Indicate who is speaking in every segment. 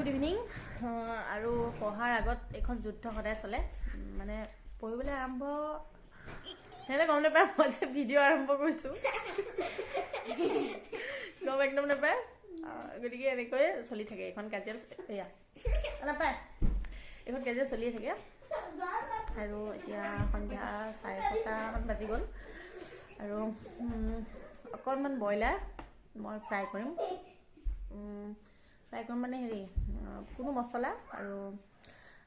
Speaker 1: Good evening আৰু পঢ়াৰ আগত এখন যুদ্ধ সদায় চলে মানে পঢ়িবলৈ আৰম্ভ হেনে গম নাপায় মই যে ভিডিঅ' আৰম্ভ কৰিছোঁ গম একদম নাপায় গতিকে এনেকৈ চলি থাকে এখন কাজিয়া এয়া নাপায় এখন কাজিয়া চলিয়ে থাকে আৰু এতিয়া সন্ধিয়া 6:30মান বাজি গ'ল আৰু অকণমান ব্ৰইলাৰ মই ফ্ৰাই কৰিম মানে হেৰি কোনো মছলা আৰু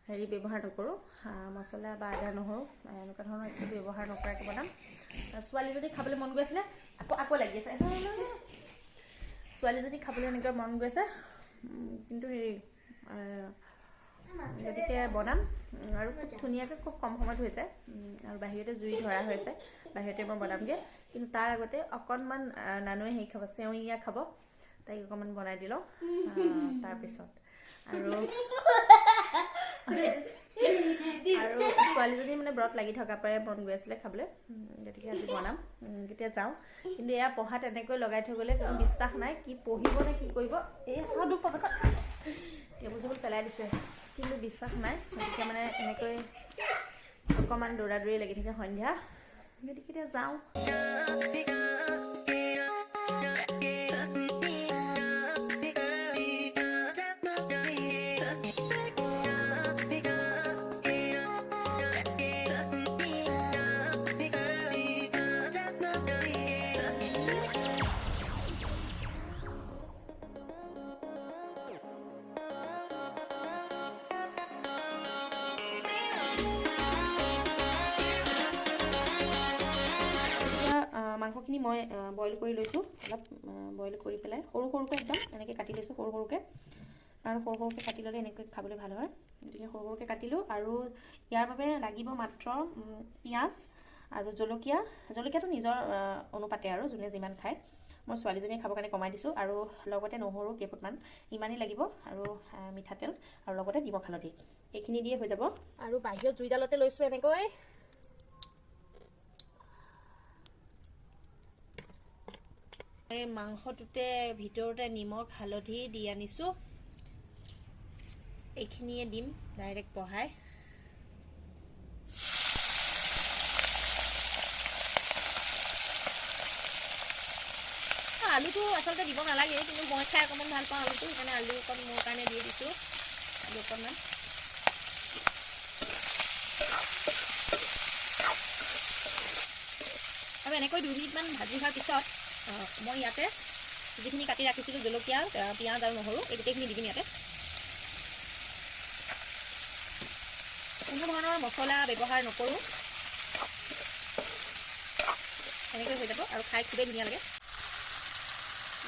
Speaker 1: হেৰি ব্যৱহাৰ নকৰোঁ মছলা বা আদা নহৰু এনেকুৱা ধৰণৰ একো ব্যৱহাৰ নকৰাকৈ বনাম ছোৱালীজনী খাবলৈ মন গৈ আছিলে আকৌ লাগি আছে ছোৱালীজনী খাবলৈ এনেকৈ মন গৈ আছে কিন্তু হেৰি গতিকে বনাম আৰু খুব ধুনীয়াকৈ খুব কম সময়ত হৈ যায় আৰু বাহিৰতে জুই ধৰা হৈছে বাহিৰতে মই বনামগৈ কিন্তু তাৰ আগতে অকণমান নানুৱে হেৰি খাব চেৱৈয়া খাব তাইক অকণমান বনাই দিলোঁ তাৰপিছত আৰু ছোৱালীজনী মানে ব্ৰত লাগি থকাৰ পৰাই মন গৈ আছিলে খাবলৈ গতিকে আজি বনাম কেতিয়া যাওঁ কিন্তু এয়া পঢ়াত এনেকৈ লগাই থৈ গ'লে কোনো বিশ্বাস নাই কি পঢ়িব নে কি কৰিব এই চাদু টেবুল চেবুল পেলাই দিছে কিন্তু বিশ্বাস নাই গতিকে মানে এনেকৈ অকণমান দৌৰা দৌৰি লাগি থাকে সন্ধিয়া গতিকে এতিয়া যাওঁ মাংসখিনি মই বইল কৰি লৈছোঁ অলপ বইল কৰি পেলাই সৰু সৰুকৈ একদম এনেকৈ কাটি লৈছোঁ সৰু সৰুকৈ কাৰণ সৰু সৰুকৈ কাটি ল'লে এনেকৈ খাবলৈ ভাল হয় গতিকে সৰু সৰুকৈ কাটিলোঁ আৰু ইয়াৰ বাবে লাগিব মাত্ৰ পিঁয়াজ আৰু জলকীয়াটো নিজৰ অনুপাতে আৰু যোনে যিমান খায় মই ছোৱালীজনীয়ে খাবৰ কাৰণে কমাই দিছোঁ আৰু লগতে নহৰু কেইফুটমান ইমানেই লাগিব আৰু মিঠাতেল আৰু লগতে নিমখ হালধি এইখিনি দিয়ে হৈ যাব আৰু বাহিৰত জুইডালতে লৈছোঁ এনেকৈ এই মাংসটোতে ভিতৰতে নিমখ হালধি দি আনিছোঁ এইখিনিয়ে দিম ডাইৰেক্ট বহাই আলুটো আচলতে দিব নালাগে কিন্তু মই খাই অকণমান ভাল পাওঁ আলুটো সেইকাৰণে আলু অকণ মোৰ কাৰণে দি দিছোঁ আলু অকণমান আৰু এনেকৈ 2 মিনিটমান ভাজি হোৱাৰ পিছত মই ইয়াতে যিখিনি কাটি ৰাখিছিলোঁ জলকীয়া পিঁয়াজ আৰু নহৰু এই গোটেইখিনি দি দিম ইয়াতে কোনো ধৰণৰ মছলা ব্যৱহাৰ নকৰোঁ এনেকৈ হৈ যাব আৰু খাই খুবেই ধুনীয়া লাগে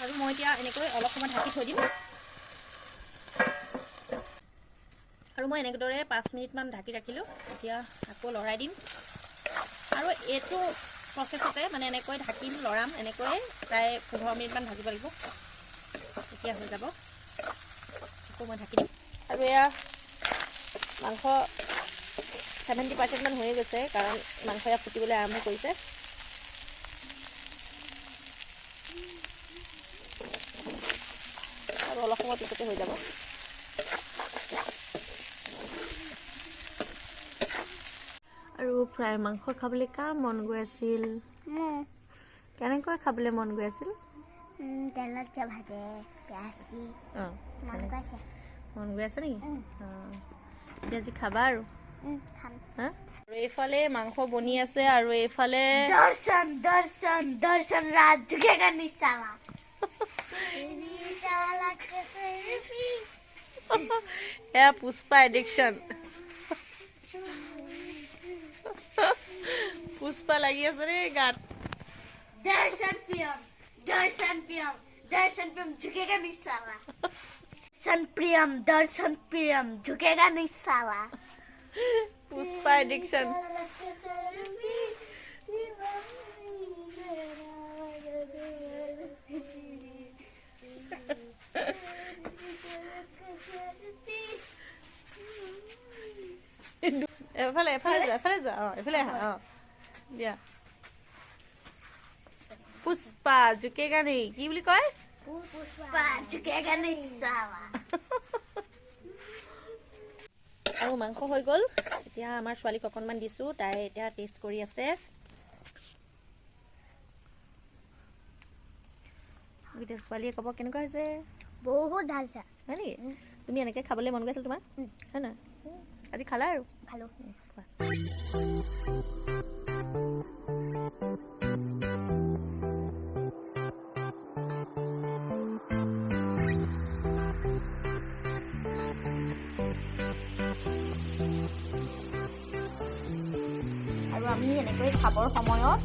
Speaker 1: আৰু মই এতিয়া এনেকৈ অলপ সময় ঢাকি থৈ দিম আৰু মই এনেদৰে 5 মিনিটমান ঢাকি ৰাখিলোঁ এতিয়া আকৌ লৰাই দিম আৰু এইটো প্ৰচেছতে মানে এনেকৈ ঢাকিম লৰাম এনেকৈ প্ৰায় 15 মিনিটমান ভাজিব লাগিব এতিয়া হৈ যাব আকৌ মই ঢাকি দিম আৰু এয়া মাংস 70% মান হৈ গৈছে কাৰণ মাংস এয়া ফুটিবলৈ আৰম্ভ কৰিছে আৰু অলপ সময় পিছতে হৈ যাব আৰু ফ্ৰাই মাংস খাবলৈ কাৰ মন গৈ আছিল কেনেকৈ খাবলৈ মন গৈ আছিল
Speaker 2: তেলত ভাজে পিঁয়াজ দি
Speaker 1: মন গৈ আছে নেকি এতিয়া আজি খাবা আৰু আৰু এইফালে মাংস বনি আছে আৰু এইফালে
Speaker 2: দৰ্শন ৰাত ঝুকেগা নিচালা
Speaker 1: এয়া পুষ্পা এডিকশ্যন পুষ্পা লাগি আছে ৰে গাত
Speaker 2: দৰ্শন প্ৰিয়ম ঝুকেগা নিচালা দৰ্শন প্ৰিয়ম ঝুকেগা নিচালা
Speaker 1: পুষ্পা এডিকশ্যন এফালে যোৱা এফালে আহা দিয়া পুষ্পা ঝুকেগা নেই কি বুলি কয়
Speaker 2: পুষ্পা ঝুকেগা নিচালা
Speaker 1: আৰু মাংস হৈ গ'ল এতিয়া আমাৰ ছোৱালীক অকণমান দিছোঁ তাই এতিয়া টেষ্ট কৰি আছে এতিয়া ছোৱালীয়ে ক'ব কেনেকুৱা হৈছে
Speaker 2: বহুত ভাল চা
Speaker 1: হয় নেকি তুমি এনেকৈ খাবলৈ মন গৈছিল তোমাৰ হয় নহয় আজি খালা আৰু
Speaker 2: খালো
Speaker 1: আৰু আমি এনেকৈ খাবৰ সময়ত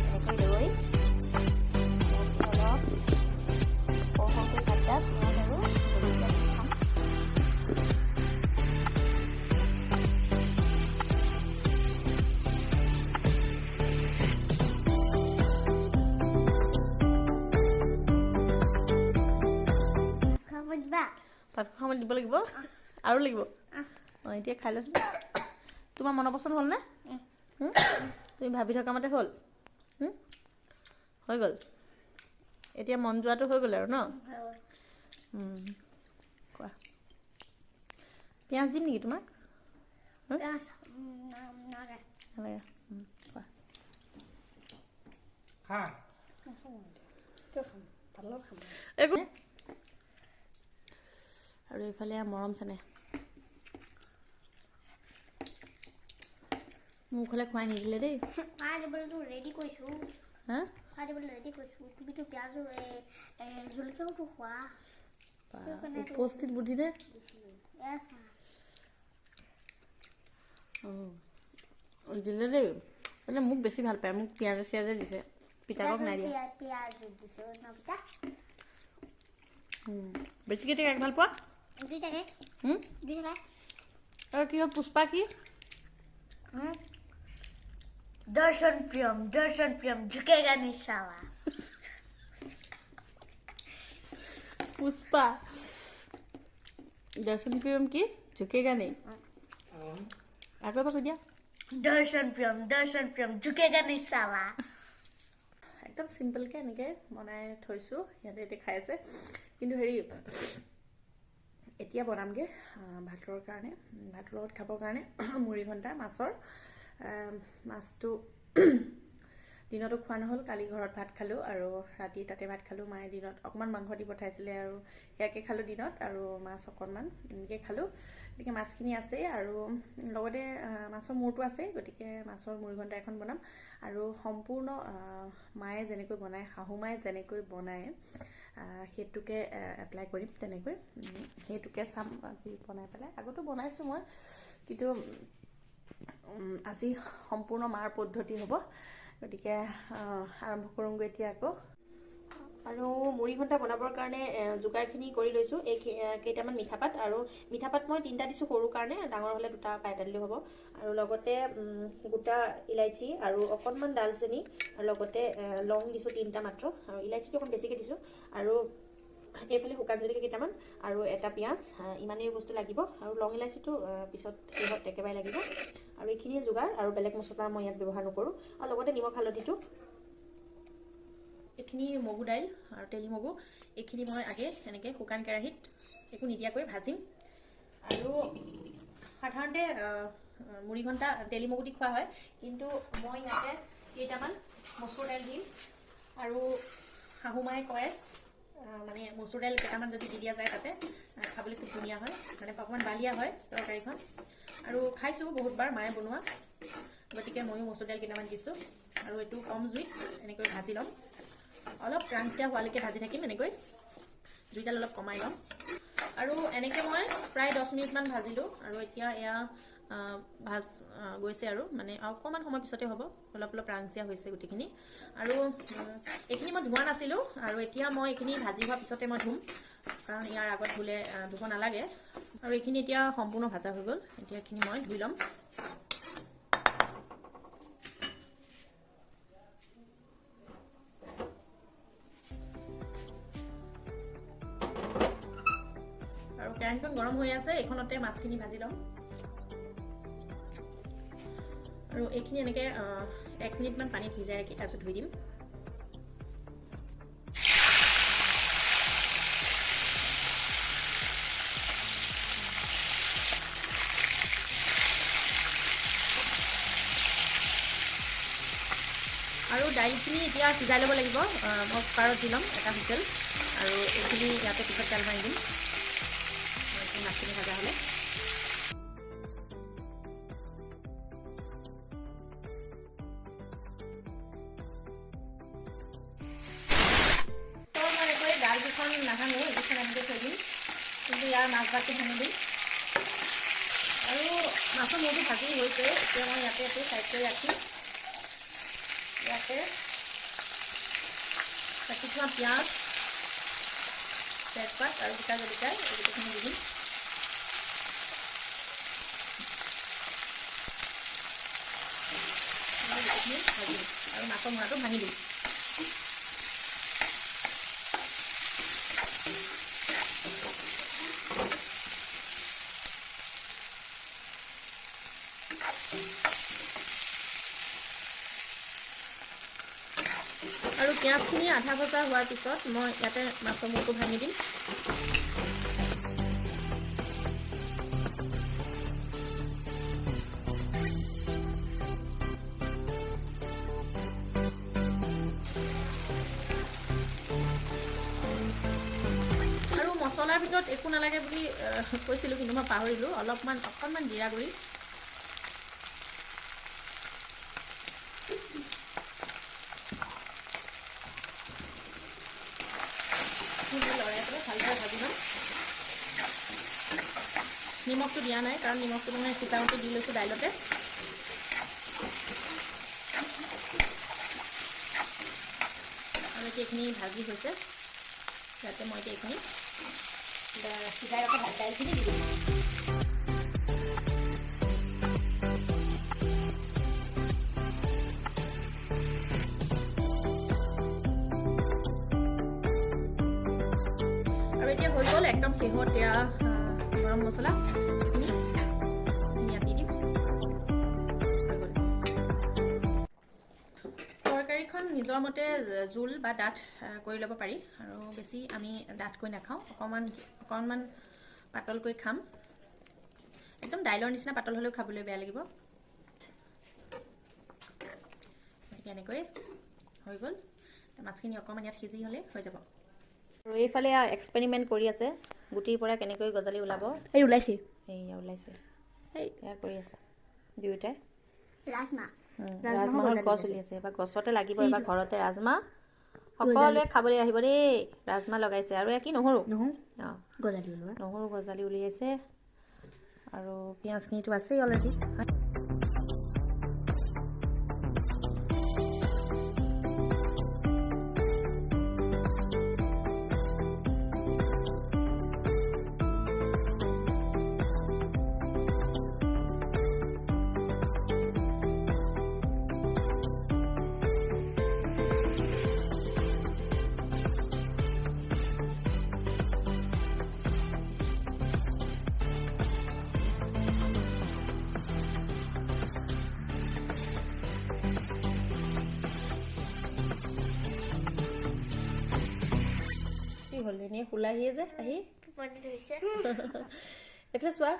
Speaker 1: এনেকৈ লৈ অলপ সৰু সৰুকৈ কাটা পিঁয়াজ আৰু জলকীয়া দি খাম ভাত সময়ত দিব লাগিব আৰু লাগিব অঁ এতিয়া খাই লৈছোঁ তোমাৰ মনৰ পচন্দ হ'লনে তুমি ভাবি থকা মতে হ'ল হৈ গ'ল এতিয়া মন যোৱাটো হৈ গ'ল আৰু ন কোৱা পিঁয়াজ দিম নেকি তোমাক নালাগে কোৱা আৰু এইফালে মৰম চেনেহ মুখলে খুৱাই নিদিলে দেই
Speaker 2: ৰেডি কৰিছোঁ
Speaker 1: হা
Speaker 2: ৰেডি কৰিছোঁ তুমিতো পিঁয়াজো জলকীয়াওতো খোৱা
Speaker 1: উপস্থিত বুদ্ধি দে দিলে দেই মানে মোক বেছি ভাল পায় মোক পিঁয়াজে চিয়াজে দিছে পিতাকক নাই দিয়া
Speaker 2: পিঁয়াজ দিছোঁ
Speaker 1: বেছিকৈ দিয়ে ভাল পোৱা আৰু কি হ'ল পুষ্পা কি
Speaker 2: दर्शन प्रियम झुकेगा नहीं साला
Speaker 1: पुष्पा दर्शन प्रियम की झुकेगा नहीं आगे बार दिया
Speaker 2: दर्शन प्रियम झुकेगा नहीं साला
Speaker 1: एकदम सिम्पल के এনেকৈ বনাই থৈছোঁ ইয়াতে এতিয়া খাই আছে কিন্তু হেৰি এতিয়া বনামগে ভাতৰ কাৰণে ভাতৰ লগত খাবৰ কাৰণে মুৰিঘণ্টা মাছৰ মাছটো দিনতো খোৱা নহ'ল কালি ঘৰত ভাত খালোঁ আৰু ৰাতি তাতে ভাত খালোঁ মায়ে দিনত অকণমান মাংস দি পঠাইছিলে আৰু ইয়াকে খালোঁ দিনত আৰু মাছ অকণমান এনেকৈ খালোঁ গতিকে মাছখিনি আছেই আৰু লগতে মাছৰ মূৰটো আছেই গতিকে মাছৰ মুৰিঘণ্টা এখন বনাম আৰু সম্পূৰ্ণ মায়ে যেনেকৈ বনায় শাহু মায়ে যেনেকৈ বনায় সেইটোকে এপ্লাই কৰিম তেনেকৈ সেইটোকে চাম আজি বনাই পেলাই আগতো বনাইছোঁ মই কিন্তু আজি সম্পূৰ্ণ মাৰ পদ্ধতি হ'ব গতিকে আৰম্ভ কৰোঁগৈ এতিয়া আকৌ আৰু মুৰিঘণ্টা বনাবৰ কাৰণে যোগাৰখিনি কৰি লৈছোঁ এই কেইটামান মিঠাপাত আৰু মিঠাপাত মই 3টা দিছোঁ সৰু কাৰণে ডাঙৰ হ'লে 2টা পাই দিলেও হ'ব আৰু লগতে গোটা ইলাইচি আৰু অকণমান ডালচেনি আৰু লগতে লং দিছোঁ 3টা মাত্ৰ আৰু ইলাইচিটো অকণ বেছিকৈ দিছোঁ আৰু এইফালে শুকান জলকীয়া কেইটামান আৰু এটা পিঁয়াজ ইমানেই বস্তু লাগিব আৰু লং ইলাইচিটো পিছত ইহঁত একেবাৰে লাগিব আৰু এইখিনিয়ে যোগাৰ আৰু বেলেগ মছলা মই ইয়াত ব্যৱহাৰ নকৰোঁ আৰু লগতে নিমখ হালধিটো এইখিনি মগু দাইল আৰু তেলি মগু এইখিনি মই আগে এনেকৈ শুকান কেৰাহীত একো নিদিয়াকৈ ভাজিম আৰু সাধাৰণতে মুৰিঘণ্টা তেলি মগু দি খোৱা হয় কিন্তু মই ইয়াতে কেইটামান মচুৰ দাইল দিম আৰু শাহু মায়ে কয় মানে মচুৰ দাইল কেইটামান যদি দি দিয়া যায় তাতে খাবলৈ খুব ধুনীয়া হয় মানে অকণমান বালিয়া হয় তৰকাৰীখন আৰু খাইছোঁ বহুতবাৰ মায়ে বনোৱা গতিকে ময়ো মচুৰ দাইল কেইটামান দিছোঁ আৰু এইটো কম জুইত এনেকৈ ভাজি ল'ম অলপ ক্ৰাঞ্চিয়া হোৱালৈকে ভাজি থাকিম এনেকৈ জুইডাল অলপ কমাই ল'ম আৰু এনেকৈ মই প্ৰায় 10 মিনিটমান ভাজিলোঁ আৰু এতিয়া এয়া ভাজ গৈছে আৰু মানে অকণমান সময় পিছতে হ'ব অলপ অলপ ক্ৰাঞ্চিয়া হৈছে গোটেইখিনি আৰু এইখিনি মই ধোৱা নাছিলোঁ আৰু এতিয়া মই এইখিনি ভাজি হোৱাৰ পিছতে মই ধুম কাৰণ ইয়াৰ আগত ধুলে ধুব নালাগে আৰু এইখিনি এতিয়া সম্পূৰ্ণ ভাজা হৈ গ'ল এতিয়া এইখিনি মই ধুই ল'ম আৰু কেৰাহীখন গৰম হৈ আছে এইখনতে মাছখিনি ভাজি ল'ম আৰু এইখিনি এনেকৈ 1 মিনিটমান পানীত ভিজাই ৰাখি তাৰপিছত ধুই দিম আৰু দাইলখিনি এতিয়া সিজাই ল'ব লাগিব। মই কুকাৰত দি ল'ম এটা হুইচেল, আৰু এইখিনি ইয়াতে পিছত তেল মাৰি দিম মাছখিনি ভাজা হ'লে। তো মই এনেকৈ দাইল দুখন নাভাঙো, এইকেইখন এনেকৈ থৈ দিম, কিন্তু ইয়াৰ মাছ ভাতটো ভাঙি দিম। আৰু মাছৰ মূৰটো ভাজি হৈছে, এতিয়া মই ইয়াতে চাইড কৰি ৰাখি ইয়াতে কাটি থোৱা পিঁয়াজ, তেজপাত আৰু গোটা জলকীয়া এই গোটেইখিনি দি দিম। গোটেইখিনি ভাজি দিম আৰু মাছৰ মূৰাটো ভাঙি দিম। আৰু পিঁয়াজখিনি আধা ভজা হোৱাৰ পিছত মই ইয়াতে মাছৰ মূৰটো ভাঙি দিম। আৰু মছলাৰ ভিতৰত একো নালাগে বুলি কৈছিলোঁ, কিন্তু মই পাহৰিলোঁ। অকণমান জিৰা গুড়ি, লৰাই পেলাই ভালদৰে ভাজি ল'ম। নিমখটো দিয়া নাই, কাৰণ নিমখটো মই সিজাওঁতে দি লৈছোঁ দাইলতে। আৰু এতিয়া এইখিনি ভাজি হৈছে, ইয়াতে মই এতিয়া এইখিনি সিজাই ৰখা দাইলখিনি দি দিম। আৰু এতিয়া হৈ গ'ল একদম শেহতীয়া গৰম মছলা, এইখিনি ইয়াত দি দিম। হৈ গ'ল। তৰকাৰীখন নিজৰ মতে জোল বা ডাঠ কৰি ল'ব পাৰি, আৰু বেছি আমি ডাঠকৈ নাখাওঁ, অকণমান পাতলকৈ খাম। একদম দাইলৰ নিচিনা পাতল হ'লেও খাবলৈ বেয়া লাগিব। গতিকে এনেকৈ হৈ গ'ল। মাছখিনি অকণমান ইয়াত সিজি হ'লে হৈ যাব। আৰু এইফালে এক্সপেৰিমেণ্ট কৰি আছে, গুটিৰ পৰা কেনেকৈ গজালি ওলাব। এই ওলাইছে, ওলাইছে, এয়া কৰি আছে দুয়োটাই। ৰাজমাহৰ গছ উলিয়াইছে, এবাৰ গছতে লাগিব, এবাৰ ঘৰতে ৰাজমাহ। সকলোৱে খাবলৈ আহিব দেই। ৰাজমাহ লগাইছে, আৰু এয়া কি নহৰু, নহৰু গজালি উলিয়াইছে। আৰু পিঁয়াজখিনিতো আছেই অলৰেডি। হ'ল এনেই ওলাহিয়ে যে আহি এইফালে চোৱা,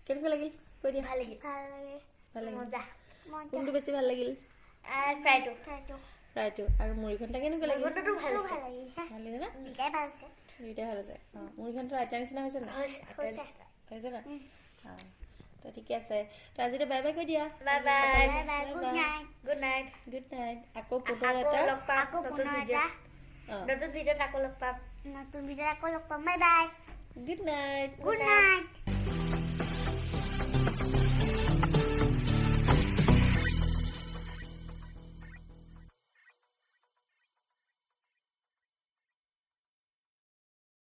Speaker 1: কেনেকুৱা লাগিল কৈ দিয়া। ভাল লাগিল, কোনটো বেছি ভাল লাগিল? ফ্ৰাইটো। আৰু মুৰিঘণ্টা কেনেকুৱা লাগিল? ভাল লাগিছে না? দুইটাই ভাল আছে। মুৰিঘণ্টাৰ আইতাৰ নিচিনা হৈছে না? হৈছে না? তো ঠিকে আছে। তো আজিতো বাই বাই কৈ দিয়া। Good night. আকৌ পুনৰ এটা নতুন ভিডিঅ'ত আকৌ লগ পাম। Bye bye. Good night.